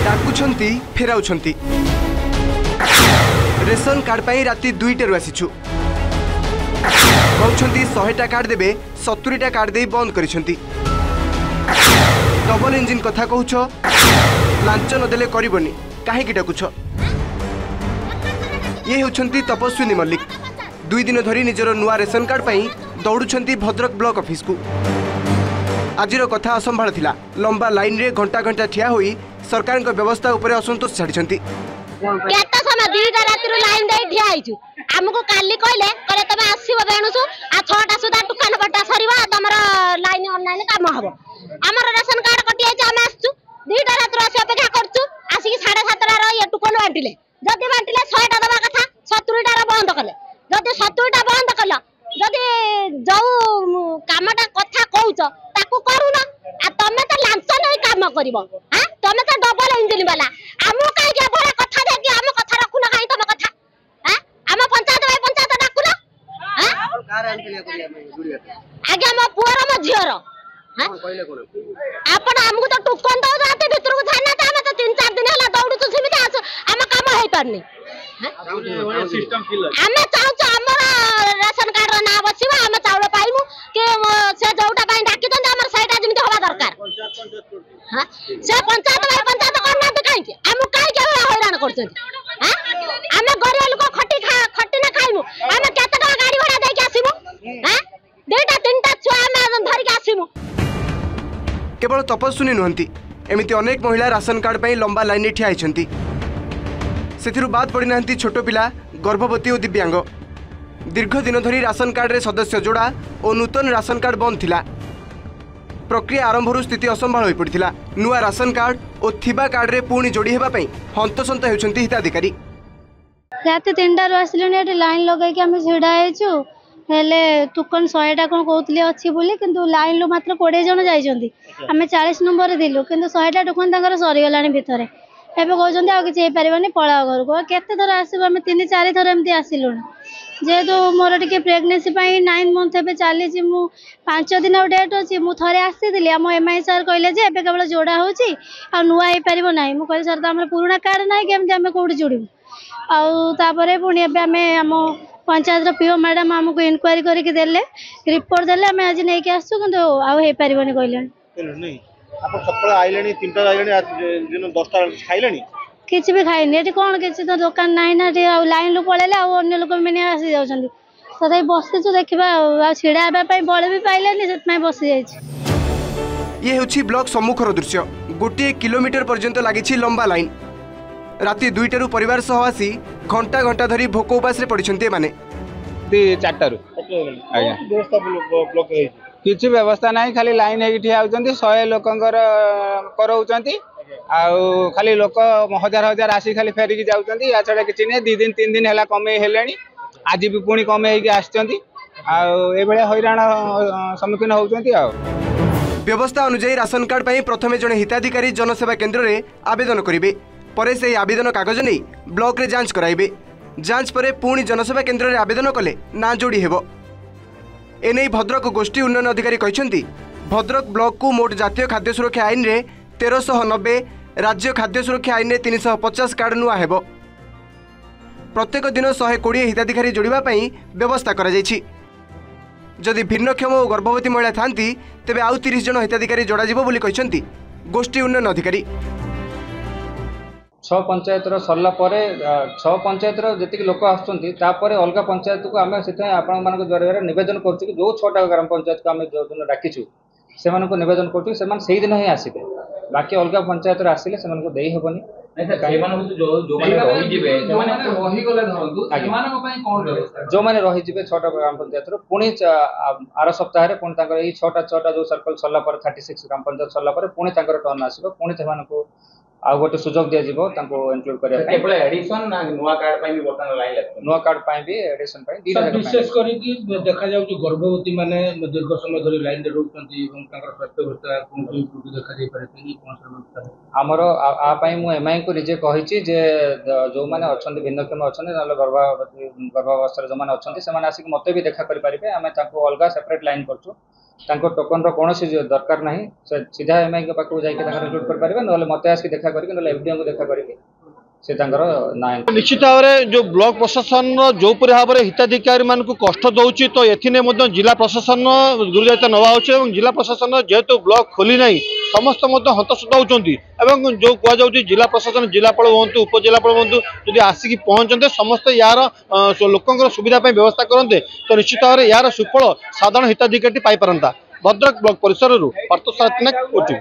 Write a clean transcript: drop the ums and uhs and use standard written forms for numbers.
डाकुछंती फेराउछंती ration card पाई राति 2टारू आसीछु कहउछंती 100टा card देबे 70टा card दे बंद करिसंती डबल इंजिन कथा कहूछ लांच नदेले करबनी काहे की डाकुछ ये होछंती तपस्विनी मल्लिक 2 दिन धरी निजर नुआ रेशन कार्ड पाई दौड़ुछंती भद्रक ब्लॉक ऑफिस को आजिर कथा असंभाल थिला लंबा लाइन रे घंटा घंटा ठिया होई सरकार को व्यवस्था उपरे असंतोष छाड़िछंती केता समय 2टा राति रो लाइन दे ठिया आइछु हमको काली कहले करे तबे आसीबो बेणुसु आ 6टा सुधा दुकान बटा सरीबा तमरा लाइन ऑनलाइन काम हबो हमर रेशन कार्ड कटि आइछ हम आछू 2टा राति रो अपेक्षा करछु आसी 7:30 रो ये टुकन बांटिले जदी बांटिले 100टा दबा कथा 70टा रो बंद कले जदी 70टा बंद कला जदी जाऊ कामटा कथा कहउछ ताकू करूना आ तमे त लांच नै काम करबो हां तमे त डबल इंजिन वाला हमु काई के बड़ा कथा देखि हम कथा रखुना काई तमे कथा हां हम पंचायत डाकुला हां कार आनलिया करिया में गुड़िया आगे हम पुअर म झियर हां कहले कोन आपण हमहु त टुकन दउ जाते भितर को थाना त हम त 3-4 दिन हला दौडु छु सिमिता हम काम होई पारनी सिस्टम किल हम चाहू हमर राशन कार्ड रो ना बसिबा हम चाउल पाइमु के से जोटा पाई डाकी दन हमर साइडा जमिति होबा दरकार हां से पंचायत करना त काई के हम काई के हैरान करछन हां हम गरीब लोक खटी ना खाइमु हम केते टका गाड़ी भाड़ा दे के आसीमु हां 2-3टा छुआ हम धरि के आसीमु केवल तपस्विनी नुहंती एमिति अनेक महिला राशन कार्ड पाई लंबा लाइन ठिया आइछंती सेथिरु बात पड़ी नांती छोटो पिला गर्भवती और दिव्यांग दीर्घ दिन धरी राशन कार्ड रे सदस्य जोड़ा और नूतन राशन कार्ड बंद थिला प्रक्रिया आरंभरू स्थिति असंभाल होई पड़िथिला नुआ राशन कार्ड और थिबा कार्ड रे पुणी जोड़ी हेबा पई हंतसंत हेउछंती हिताधिकारी रात 3टारू आसिलुनी एटी लाइन लगाई के हम छिड़ा आइछु हेले टुकन 100टा कोन कहउतली अछि बोली किंतु लाइन लो मात्र 20 जन जाइछंती हमें 40 नंबर दिलु किंतु 100टा टुकन तांकर सरी गलानी भितरे एबे कहउछंती आ किछि पारिबानी पळा घर को केते थर आसीबो हम 3-4 थर एमती आसिलुनी जेहेतु मोर टिके प्रेगनेंसी 9 मंथ एबे चली मु 5 दिन डेट अच्छी मु थे आसी आम एमआई सर कहले जे एबे केवल जोड़ा होची आ नुआ हो पारिबो नाही मु कहली सर त हमर पुराना कार्ड नाही केमती हम कोठी जोड़िबु आउे पुणी एम आम पंचायत पीओ मैडम आमको इनक्वारी करके देले रिपोर्ट देले आम आज नहीं आसू कि आउ पारिबनी कहले किसी भी खाइनी ये कौन किसी तो दुकान नहीं ना लाइन लु पड़ेगा अन्य लोक मैंने आसी जाऊँगी तथा बसीचु देखा छिड़ा बल भी पाइलानी से बसी जाइए ये हूँ ब्लॉक सम्मुखर दृश्य गोटे किलोमीटर पर्यंत लगी लंबा लाइन राति 2टारू परिवार सह आसी घंटा घंटा धरी भोक उपास पड़ते माने 4टारू किसी व्यवस्था ना खाली लाइन है ठिया होती 100 लोक कराऊँच आउ खाली लोक हजार हजार आसी खाली फेरिकी जाऊँगी या छड़ा किसी नहीं 2 दिन 3 दिन है कमे आज भी पुणी कमे आसुँच हैरान सम्मुखीन होती। व्यवस्था अनुसार राशन कार्ड पाई प्रथमे जड़े हिताधिकारी जनसेवा केन्द्र में आवेदन करेंगे परे से आवेदन कागज नहीं ब्लॉक रे जांच कराइबे जांच परे पुणी जनसेवा केन्द्र में आवेदन कले ना जोड़ी हेबो एने भद्रक गोष्ठी उन्नयन अधिकारी कहते भद्रक ब्लॉक को मोट जातीय खाद्य सुरक्षा आईन रे 1390 राज्य खाद्य सुरक्षा आईन रे 350 कार्ड नुआ हेबो प्रत्येक दिन 120 हिताधिकारी जोड़िबा पई व्यवस्था करा जायछि जदि भिन्नक्षम और गर्भवती महिला थांती तेबे आउ 30 जन हिताधिकारी जोड़ा जिवो बोली कहछंती गोष्ठी उन्नयन अधिकारी 6 पंचायत सरला 6 पंचायत जी लोक आसपर अलग पंचायत को आम से आपण जरिए नवेदन करूँ कि जो 6टा ग्राम पंचायत को आम जो दिन डाकिचु से नवेदन करूँ से दिन ही आसबे बाकी अलग पंचायत आसिले से हेनी जो मैंने रही 6टा ग्राम पंचायत पुणी आर सप्ताह पुणी 6टा जो सर्कल सरला 36 ग्राम पंचायत सरला पुणी टर्न आसो पुणी से आउ गोटे सुजोग दिया जिवो तांको इनक्लूड करिया केवल एडिशन ना नुवा कार्ड पई भी बर्तन लाइन लागतो नुवा कार्ड पई भी एडिशन पई दीटा विशेष करी कि देखा जाउ कि गर्भवती माने दीर्घ समय धरि लाइन रे रहउछंती एवं तांकर स्वास्थ्य अवस्था कोन त्रुटि देखा जाय पारे कि कोन समस्या हमर आ पई मु एमआई को निजे कहिछि जे जो माने अछंती भिन्नक्षम अछंती नाले गर्भावस्था जो माने अछंती से माने आसी मते भी देखा करि पारिबे आमे तांको अलगा सेपरेट लाइन करछु टोकन कौन दरकार ना सीधा एमआई के पाखक जाकर रिक्रुट करेंगे ना मत आसिक देखा करके ना एफडीओ को देखा करके से ना निश्चित भाव में जो ब्लॉक प्रशासन जो भाव में हिताधिकारी मान कष्ट दौर तो ये जिला प्रशासन गुरुदायित्व नवा हो जिला प्रशासन जेहेतु ब्लॉक खोली ना समस्त हतसत होती जो कहु जिला प्रशासन जिलापाल हूँ उपजिलापाल हूँ जदि आसिक पहुँचते समस्त यार लोक सुविधा व्यवस्था करते तो निश्चित भाव में यार सुफल साधारण हिताधिकारी पाई पारंता। भद्रक ब्लॉक परिसर पार्थसारथी नायक ओटीवी।